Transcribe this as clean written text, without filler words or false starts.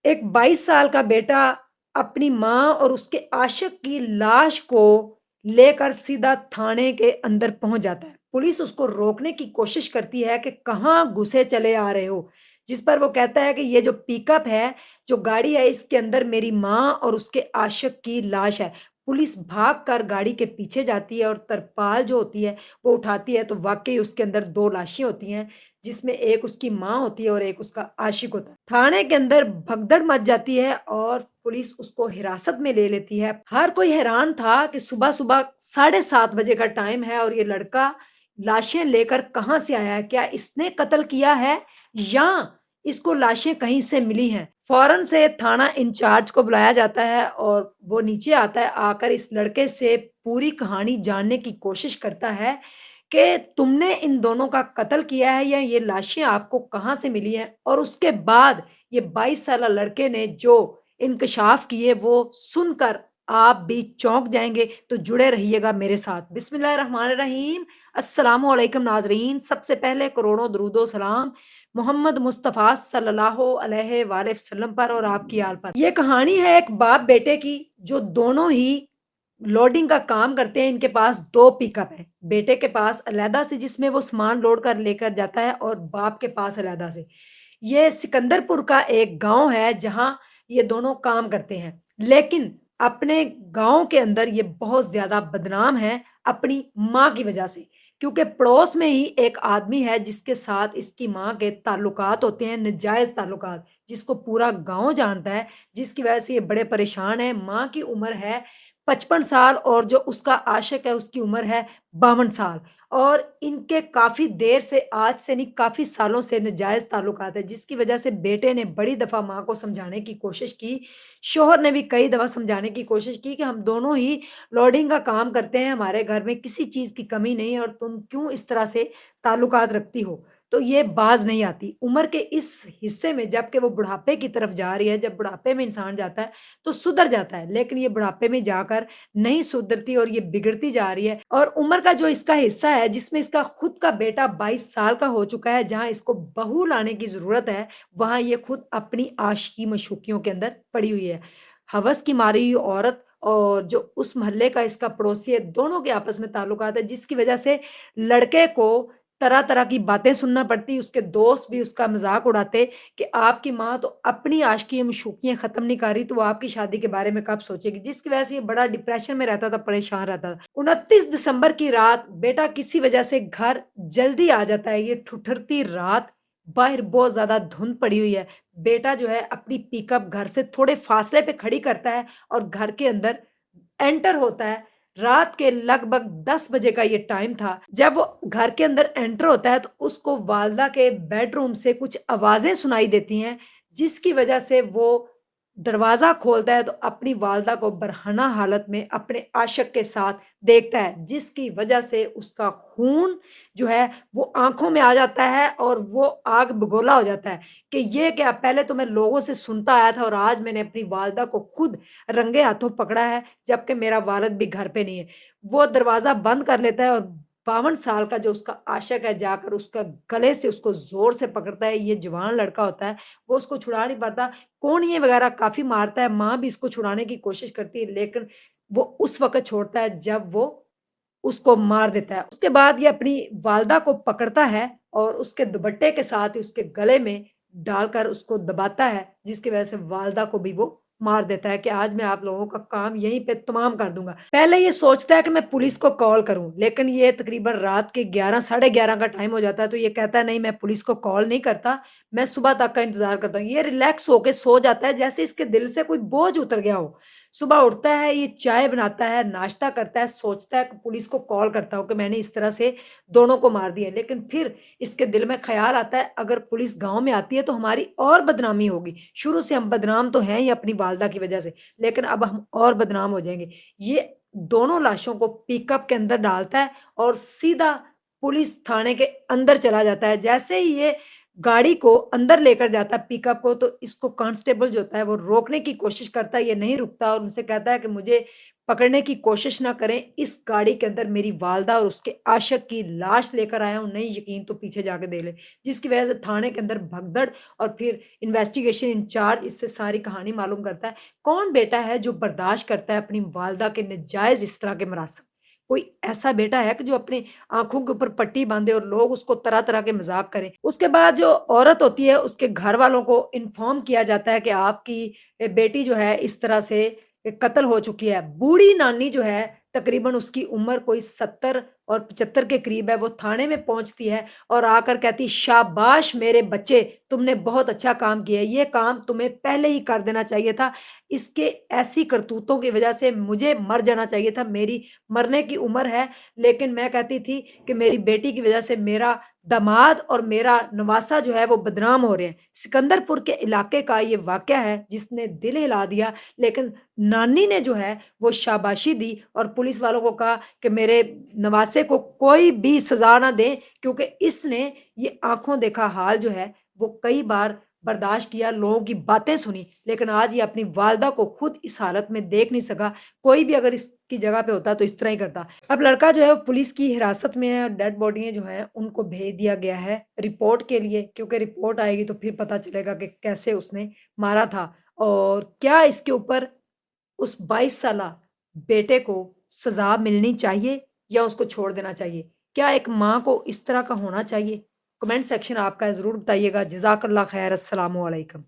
एक 22 साल का बेटा अपनी माँ और उसके आशिक की लाश को लेकर सीधा थाने के अंदर पहुँच जाता है। पुलिस उसको रोकने की कोशिश करती है कि कहाँ घुसे चले आ रहे हो? जिस पर वो कहता है कि ये जो पिकअप है, जो गाड़ी है इसके अंदर मेरी माँ और उसके आशिक की लाश है। पुलिस भागकर गाड़ी के पीछे जाती है और तरपाल जो होती है वो उठाती है तो वाक़ई उसके अंदर 2 लाशें होती हैं। जिसमें एक उसकी माँ होती है और एक उसका आशिक होता है। थाने के अंदर भगदड़ मच जाती है और पुलिस उसको हिरासत में ले लेती है। हर कोई हैरान था कि सुबह-सुबह 7:30 बजे का टाइम है और ये लड़का लाशें लेकर कहाँ से आया है? क्या इसने कत्ल किया है या इसको लाशें कहीं से मिली हैं? फ़ौरन से थाना इंचार्ज को बुलाया जाता है और वो नीचे आता है, आकर इस लड़के से पूरी कहानी जानने की कोशिश करता है कि तुमने इन दोनों का कत्ल किया है या ये लाशें आपको कहाँ से मिली हैं? और उसके बाद ये 22 साला लड़के ने जो इंकशाफ किए वो सुनकर आप भी चौंक जाएँगे, तो जुड़े रहिएगा मेरे साथ। बिस्मिल्लाहिर्रहमानिर्रहीम, अस्सलामु अलैकुम नाज़रीन। सबसे पहले करोड़ों दरूदो सलाम मोहम्मद मुस्तफ़ा सल्लल्लाहु अलैहि वाले वसल्लम पर और आपकी आल पर। ये कहानी है एक बाप-बेटे की जो दोनों ही लोडिंग का काम करते हैं। इनके पास 2 पिकअप हैं। बेटे के पास अलहदा से जिसमें वो सामान लोड कर लेकर जाता है और बाप के पास अलहदा से। ये सिकंदरपुर का एक गाँव है जहाँ ये दोनों काम करते हैं। लेकिन अपने गाँव के अंदर ये बहुत ज़्यादा बदनाम हैं अपनी माँ की वजह से। क्योंकि पड़ोस में ही एक आदमी है जिसके साथ इसकी माँ के ताल्लुकात होते हैं, नाजायज़ ताल्लुकात, जिसको पूरा गाँव जानता है, जिसकी वजह से ये बड़े परेशान हैं। माँ की उम्र है 55 साल और जो उसका आशिक है उसकी उम्र है 52 साल और इनके काफ़ी देर से आज से नहीं काफ़ी सालों से नाजायज़ ताल्लुकात है, जिसकी वजह से बेटे ने बड़ी दफ़ा माँ को समझाने की कोशिश की, शौहर ने भी कई दफ़ा समझाने की कोशिश की कि हम दोनों ही लोडिंग का काम करते हैं, हमारे घर में किसी चीज़ की कमी नहीं है और तुम क्यों इस तरह से ताल्लुकात रखती हो? तो ये बाज़ नहीं आती। उम्र के इस हिस्से में जबकि वो बुढ़ापे की तरफ जा रही है, जब बुढ़ापे में इंसान जाता है तो सुधर जाता है, लेकिन ये बुढ़ापे में जाकर नहीं सुधरती और ये बिगड़ती जा रही है और उम्र का जो इसका हिस्सा है जिसमें इसका खुद का बेटा 22 साल का हो चुका है, जहाँ इसको बहू लाने की ज़रूरत है, वहाँ ये खुद अपनी आशिकी-मशूकियों के अंदर पड़ी हुई है। हवस की मारी हुई औरत और जो उस मोहल्ले का इसका पड़ोसी है, दोनों के आपस में ताल्लुकात है, जिसकी वजह से लड़के को तरह-तरह की बातें सुनना पड़ती, उसके दोस्त भी उसका मज़ाक उड़ाते कि आपकी माँ तो अपनी आशिकी-मशूकियाँ ख़त्म नहीं कर रही, तो वो आपकी शादी के बारे में कब सोचेगी? जिसकी वजह से ये बड़ा डिप्रेशन में रहता था, परेशान रहता था। 29 दिसंबर की रात बेटा किसी वजह से घर जल्दी आ जाता है। ये ठुठुरती रात, बाहर बहुत ज़्यादा धुंध पड़ी हुई है। बेटा जो है अपनी पिकअप घर से थोड़े फासले पे खड़ी करता है और घर के अंदर एंटर होता है। रात के लगभग 10 बजे का ये टाइम था। जब वो घर के अंदर एंटर होता है तो उसको वालिदा के बेडरूम से कुछ आवाज़ें सुनाई देती हैं, जिसकी वजह से वो दरवाज़ा खोलता है तो अपनी वालिदा को बरहना हालत में अपने आशिक के साथ देखता है, जिसकी वजह से उसका खून जो है वो आँखों में आ जाता है और वो आग बगोला हो जाता है कि ये क्या, पहले तो मैं लोगों से सुनता आया था और आज मैंने अपनी वालिदा को खुद रंगे हाथों पकड़ा है, जबकि मेरा वालिद भी घर पे नहीं है। वो दरवाज़ा बंद कर लेता है और 52 साल का जो उसका आशिक है जाकर उसका गले से उसको ज़ोर से पकड़ता है। ये जवान लड़का होता है, वो उसको छुड़ा नहीं पाता। कोहनिये वगैरह काफ़ी मारता है, माँ भी इसको छुड़ाने की कोशिश करती है, लेकिन वो उस वक़्त छोड़ता है जब वो उसको मार देता है। उसके बाद ये अपनी वालिदा को पकड़ता है और उसके दुपट्टे के साथ ही उसके गले में डालकर उसको दबाता है, जिसकी वजह से वालिदा को भी वो मार देता है कि आज मैं आप लोगों का काम यहीं पे तमाम कर दूँगा। पहले ये सोचता है कि मैं पुलिस को कॉल करूँ, लेकिन ये तकरीबन रात के 11 साढ़े 11 का टाइम हो जाता है, तो ये कहता है नहीं मैं पुलिस को कॉल नहीं करता, मैं सुबह तक का इंतज़ार करता हूँ। ये रिलैक्स होके सो जाता है जैसे इसके दिल से कोई बोझ उतर गया हो। सुबह उठता है, ये चाय बनाता है, नाश्ता करता है, सोचता है कि पुलिस को कॉल करता हूँ कि मैंने इस तरह से दोनों को मार दिया। लेकिन फिर इसके दिल में ख़्याल आता है अगर पुलिस गाँव में आती है तो हमारी और बदनामी होगी। शुरू से हम बदनाम तो हैं ही अपनी वालिदा की वज़ह से, लेकिन अब हम और बदनाम हो जाएँगे। ये दोनों लाशों को पिकअप के अंदर डालता है और सीधा पुलिस थाने के अंदर चला जाता है। जैसे ही ये गाड़ी को अंदर लेकर जाता है पिकअप को, तो इसको कांस्टेबल जो होता है वो रोकने की कोशिश करता है, ये नहीं रुकता और उनसे कहता है कि मुझे पकड़ने की कोशिश ना करें, इस गाड़ी के अंदर मेरी वालदा और उसके आशिक की लाश लेकर आया हूँ, नहीं यकीन तो पीछे जाके देख ले। जिसकी वजह से थाने के अंदर भगदड़ और फिर इन्वेस्टिगेशन इंचार्ज इससे सारी कहानी मालूम करता है। कौन बेटा है जो बर्दाश्त करता है अपनी वालदा के नाजायज़ इस तरह के मरासिम? कोई ऐसा बेटा है कि जो अपनी आँखों के ऊपर पट्टी बाँधे और लोग उसको तरह-तरह के मज़ाक करें। उसके बाद जो औरत होती है उसके घर वालों को इन्फॉर्म किया जाता है कि आपकी बेटी जो है इस तरह से कत्ल हो चुकी है। बूढ़ी नानी जो है तकरीबन उसकी उम्र कोई 70 और 75 के करीब है, वो थाने में पहुँचती है और आकर कहती शाबाश मेरे बच्चे, तुमने बहुत अच्छा काम किया है, ये काम तुम्हें पहले ही कर देना चाहिए था। इसके ऐसी करतूतों की वज़ह से मुझे मर जाना चाहिए था, मेरी मरने की उम्र है, लेकिन मैं कहती थी कि मेरी बेटी की वज़ह से मेरा दामाद और मेरा नवासा जो है वो बदनाम हो रहे हैं। सिकंदरपुर के इलाके का ये वाक़या है जिसने दिल हिला दिया, लेकिन नानी ने जो है वो शाबाशी दी और पुलिस वालों को कहा कि मेरे नवासे को कोई भी सज़ा ना दें क्योंकि इसने ये आँखों देखा हाल जो है वो कई बार बर्दाश्त किया, लोगों की बातें सुनी, लेकिन आज ये अपनी वालदा को खुद इस हालत में देख नहीं सका। कोई भी अगर इसकी जगह पे होता तो इस तरह ही करता। अब लड़का जो है वो पुलिस की हिरासत में है और डेड बॉडियाँ जो हैं उनको भेज दिया गया है रिपोर्ट के लिए क्योंकि रिपोर्ट आएगी तो फिर पता चलेगा कि कैसे उसने मारा था और क्या इसके ऊपर उस 22 साला बेटे को सज़ा मिलनी चाहिए या उसको छोड़ देना चाहिए? क्या एक माँ को इस तरह का होना चाहिए? कमेंट सेक्शन आपका है ज़रूर बताइएगा। जज़ाकल्लाह खैर, अस्सलामु अलैकुम।